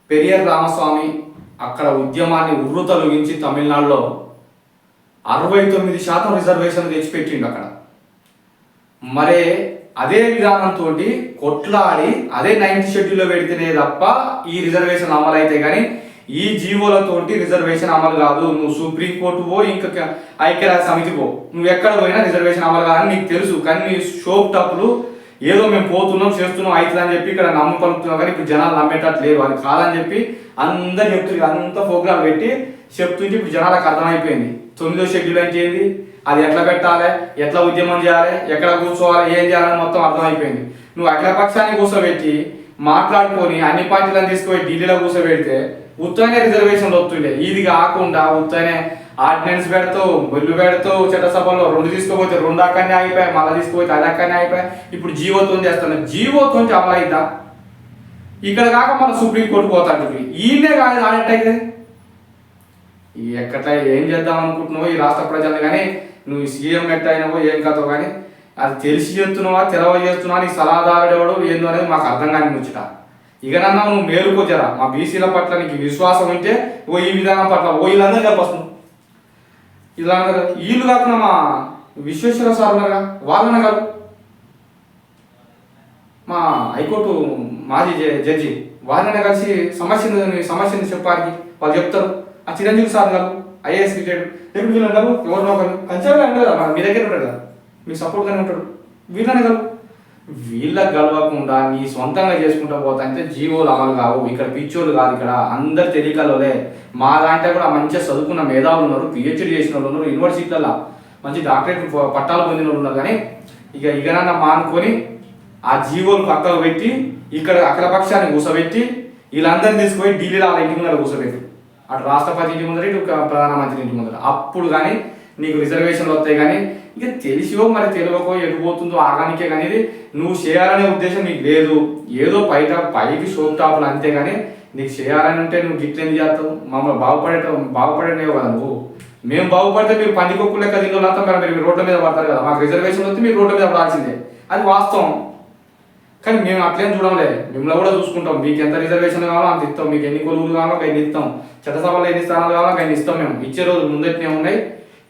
పెరియర్ రామస్వామి అక్కడ ఉద్యమాన్ని ఉర్రూతలొగించి తమిళనాడులో 69% రిజర్వేషన్ తెచ్చిపెట్టిండు అక్కడ. మరే అదే విధానంతో కొట్లాడి అదే 9th షెడ్యూల్లో పెడితేనే తప్ప ఈ రిజర్వేషన్ అమలు అయితే కానీ ఈ జీవోలతోటి రిజర్వేషన్ అమలు కాదు. నువ్వు సుప్రీంకోర్టు పో, ఇంకా ఐక్యరాజ్య సమితి పో, నువ్వు ఎక్కడ పోయినా రిజర్వేషన్ అమలు కాదని నీకు తెలుసు. కానీ నీ షోప్ టాప్లు ఏదో మేము పోతున్నాం చేస్తున్నాం అవుతుందని చెప్పి ఇక్కడ నమ్మకలుగుతున్నాం. కానీ ఇప్పుడు జనాలు నమ్మేటట్టు లేరు, అది కాదని చెప్పి అందరు చెప్తున్నారు. అంతా ప్రోగ్రాం పెట్టి చెప్తుంటే ఇప్పుడు జనాలకు అర్థమైపోయింది 9వ షెడ్యూల్ అంటే ఏంది, అది ఎట్లా పెట్టాలి, ఎట్లా ఉద్యమం చేయాలి, ఎక్కడ కూర్చోవాలి, ఏం చేయాలని మొత్తం అర్థమైపోయింది. నువ్వు అఖిలపక్షాన్ని కూర్చోబెట్టి మాట్లాడుకొని అన్ని పార్టీలను తీసుకుపోయి ఢిల్లీలో కూర్చోబెడితే ఉత్తనే రిజర్వేషన్లు వస్తుండే. ఇది కాకుండా ఉత్తనే ఆర్డినెన్స్ పెడతావు, బిల్లు పెడతావు, చట్టసభలో 2 తీసుకుపోతే 2 అక్కడనే అయిపోయాయి, మళ్ళీ తీసుకుపోతే అది అక్కడనే అయిపోయాయి. ఇప్పుడు జీవోతో చేస్తాను, జీవోతో అమలు అవుతా ఇక్కడ కాక మళ్ళీ సుప్రీంకోర్టు పోతాంటుంది. ఈయనే కాదు ఆడేటైతే ఎక్కడ ఏం చేద్దాం అనుకుంటున్నావు ఈ రాష్ట్ర ప్రజలు. కానీ నువ్వు సీఎం ఎట్ అయినావో ఏం కథో కానీ అది తెలిసి చేస్తున్నావా తెలవ చేస్తున్నావా, నీ సలహాదారుడు ఎవడో ఏందో అనేది మాకు అర్థం కాని ముచ్చట. ఇకనన్నా నువ్వు మేలుకోజరా, మా బీసీల పట్ల నీకు విశ్వాసం ఉంటే ఈ విధానం పట్ల వీళ్ళందరూ కలిపొస్తుంది. ఇలా వీళ్ళు కాకుండా మా విశ్వేశ్వర సార్ ఉన్నారుగా వాళ్ళని కాదు, మా హైకోర్టు మాజీ జడ్జి వాళ్ళని కలిసి సమస్యను చెప్పాలి, వాళ్ళు చెప్తారు. ఆ చిరంజీవి సార్ గారు ఐఏఎస్ రిటైర్డ్ ఎప్పుడు వీళ్ళని కాదు, ఎవరినో ఒకరు కంచారుగా ఉంటారు కదా, మీ దగ్గర ఉంటాడు కదా, మీకు సపోర్ట్గానే ఉంటాడు. వీళ్ళని కాదు, వీళ్ళకి గలవకుండా నీ సొంతంగా చేసుకుంటూ పోతా అంటే జీవోలు అమలు కావు. ఇక్కడ పిచ్చోళ్ళు కాదు, ఇక్కడ అందరు తెలియకలోలే. మా దాంట్లో కూడా మంచిగా చదువుకున్న మేధావులు ఉన్నారు, పిహెచ్డీ చేసిన వాళ్ళు ఉన్నారు, యూనివర్సిటీలలో మంచి డాక్టరేట్ పట్టాలు పొందిన వాళ్ళు ఉన్నారు. కానీ ఇకనన్నా మానుకొని ఆ జీవోలు పక్కకు పెట్టి ఇక్కడ అఖిలపక్షాన్ని కూసబెట్టి వీళ్ళందరినీ తీసుకుపోయి ఢిల్లీలో వాళ్ళ ఇంటి ముందర కూసబెట్టి అటు రాష్ట్రపతి ఇంటి ముందర ఇటు ప్రధానమంత్రి ఇంటి ముందర అప్పుడు కానీ నీకు రిజర్వేషన్లు వస్తాయి. కానీ ఇక తెలిసివో మరి తెలియకో ఎటుపోతుందో ఆగానికే కానీ ఇది నువ్వు చేయాలనే ఉద్దేశం నీకు లేదు. ఏదో పైకి షోప్ టాపులు అంతే. కానీ నీకు చేయాలని ఉంటే నువ్వు గిట్లేంది చేస్తావు, మమ్మల్ని బాగుపడేనేవు కదా నువ్వు. మేము బాగుపడితే మీరు పందికొక్కు లెక్క తిందంతా మీరు రోడ్ల మీద పడతారు కదా. మాకు రిజర్వేషన్ వస్తే మీరు రోడ్ల మీద పడాల్సిందే, అది వాస్తవం. కానీ మేము అట్లేం చూడంలే, మిమ్మల్ని కూడా చూసుకుంటాం. మీకు ఎంత రిజర్వేషన్ కావాలో అంత ఇస్తాం, మీకు ఎన్ని కొలువులు కావాలో అన్ని ఇస్తాం, చట్టసభలో ఎన్ని స్థానాలు కావాలో అన్ని ఇస్తాం. మేము ఇచ్చే రోజు ముందట్నే ఉన్నాయి.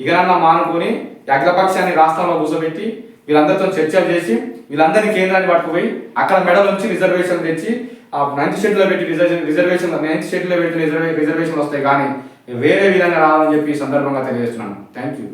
ఇకనన్నా మానుకొని అఖిలపక్షాన్ని రాష్ట్రంలో కూర్చోబెట్టి వీళ్ళందరితో చర్చలు చేసి వీళ్ళందరినీ కేంద్రాన్ని పట్టుకుపోయి అక్కడ మెడల్ నుంచి రిజర్వేషన్ తెచ్చి ఆ 9th షెడ్యూల్లో పెట్టి రిజర్వేషన్ 9th షెడ్యూల్లో పెట్టి రిజర్వేషన్లు వస్తాయి. కానీ వేరే విధంగా రావాలని చెప్పి ఈ సందర్భంగా తెలియజేస్తున్నాను. Thank you.